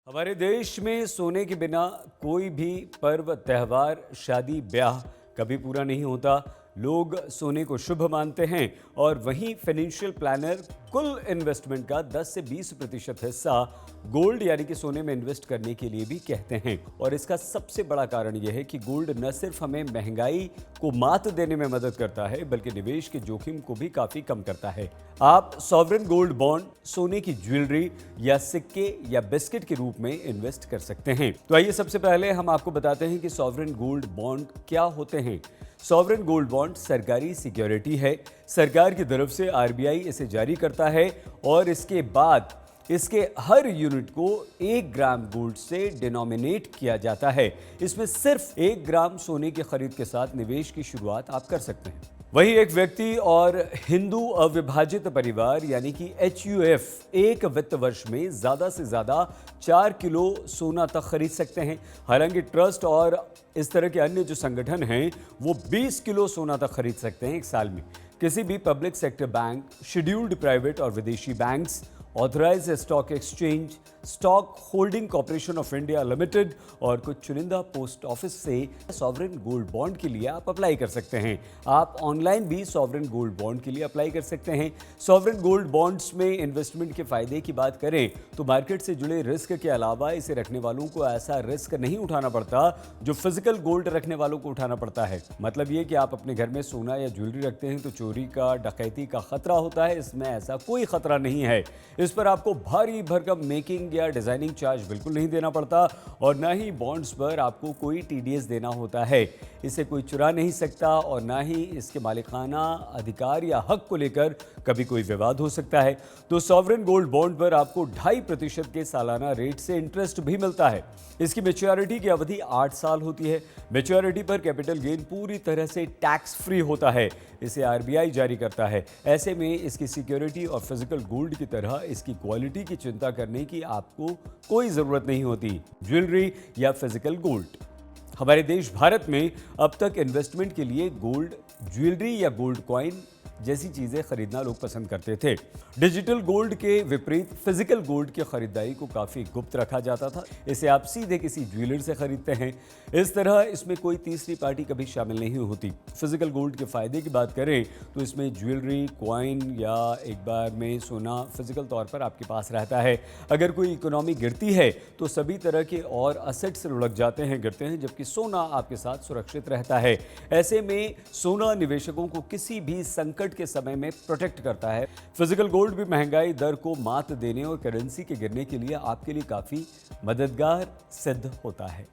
हमारे देश में सोने के बिना कोई भी पर्व, त्योहार, शादी, ब्याह कभी पूरा नहीं होता। लोग सोने को शुभ मानते हैं और वहीं फाइनेंशियल प्लानर कुल इन्वेस्टमेंट का 10 से 20% हिस्सा गोल्ड यानी कि सोने में इन्वेस्ट करने के लिए भी कहते हैं। और इसका सबसे बड़ा कारण यह है कि गोल्ड न सिर्फ हमें महंगाई को मात देने में मदद करता है बल्कि निवेश के जोखिम को भी काफी कम करता है। आप सॉवरेन गोल्ड बॉन्ड, सोने की ज्वेलरी या सिक्के या बिस्किट के रूप में इन्वेस्ट कर सकते हैं। तो आइए सबसे पहले हम आपको बताते हैं कि सॉवरेन गोल्ड बॉन्ड क्या होते हैं। सॉवरेन गोल्ड बॉन्ड सरकारी सिक्योरिटी है। सरकार की तरफ से आरबीआई इसे जारी करता है और इसके बाद इसके हर यूनिट को 1 ग्राम गोल्ड से डिनोमिनेट किया जाता है। इसमें सिर्फ 1 ग्राम सोने की खरीद के साथ निवेश की शुरुआत आप कर सकते हैं। वही एक व्यक्ति और हिंदू अविभाजित परिवार यानी कि HUF एक वित्त वर्ष में ज्यादा से ज्यादा 4 किलो सोना तक खरीद सकते हैं। हालांकि ट्रस्ट और इस तरह के अन्य जो संगठन हैं वो 20 किलो सोना तक खरीद सकते हैं एक साल में। किसी भी public sector bank, scheduled private और विदेशी banks, authorised stock exchange, stock holding corporation of India limited और कुछ चुनिंदा पोस्ट ऑफिस से सॉवरेन गोल्ड बॉन्ड के लिए आप अप्लाई कर सकते हैं। आप ऑनलाइन भी सॉवरेन गोल्ड बॉन्ड के लिए अप्लाई कर सकते हैं। सॉवरेन गोल्ड बॉन्ड्स में इन्वेस्टमेंट के फायदे की बात करें तो मार्केट से जुड़े रिस्क के अलावा इसे रखने वालों को ऐसा रिस्क नहीं उठाना पड़ता जो फिजिकल गोल्ड रखने वालों को उठाना पड़ता है। मतलब ये कि आप अपने घर में सोना या ज्वेलरी रखते हैं तो चोरी का, डकैती का खतरा होता है। इसमें ऐसा कोई खतरा नहीं है। इस पर आपको भारी भरकम मेकिंग या डिजाइनिंग चार्ज बिल्कुल नहीं देना पड़ता और ना ही बॉन्ड्स पर आपको कोई TDS देना होता है। इसे कोई चुरा नहीं सकता और ना ही इसके मालिकाना अधिकार या हक को लेकर कभी कोई विवाद हो सकता है। तो सॉवरेन गोल्ड बॉन्ड पर आपको 2.5% के सालाना रेट से इंटरेस्ट भी मिलता है। इसकी मैच्योरिटी की अवधि 8 साल होती है। मैच्योरिटी पर कैपिटल गेन पूरी तरह से टैक्स फ्री होता है। इसे आरबीआई जारी करता है। ऐसे में इसकी सिक्योरिटी और फिजिकल गोल्ड की तरह इसकी क्वालिटी की चिंता करने की आपको कोई जरूरत नहीं होती। ज्वेलरी या फिजिकल गोल्ड, हमारे देश भारत में अब तक इन्वेस्टमेंट के लिए गोल्ड ज्वेलरी या गोल्ड कॉइन जैसी चीजें खरीदना लोग पसंद करते थे। डिजिटल गोल्ड के विपरीत फिजिकल गोल्ड की खरीदारी को काफी गुप्त रखा जाता था। इसे आप सीधे किसी ज्वेलर से खरीदते हैं। इस तरह इसमें कोई तीसरी पार्टी कभी शामिल नहीं होती। फिजिकल गोल्ड के फायदे की बात करें तो इसमें ज्वेलरी, कॉइन या एक बार में सोना फिजिकल तौर पर आपके पास रहता है। अगर कोई इकोनॉमी गिरती है तो सभी तरह के और असेट्स लुढ़क जाते हैं, गिरते हैं, जबकि सोना आपके साथ सुरक्षित रहता है। ऐसे में सोना निवेशकों को किसी भी संकट के समय में प्रोटेक्ट करता है। फिजिकल गोल्ड भी महंगाई दर को मात देने और करेंसी के गिरने के लिए आपके लिए काफी मददगार सिद्ध होता है।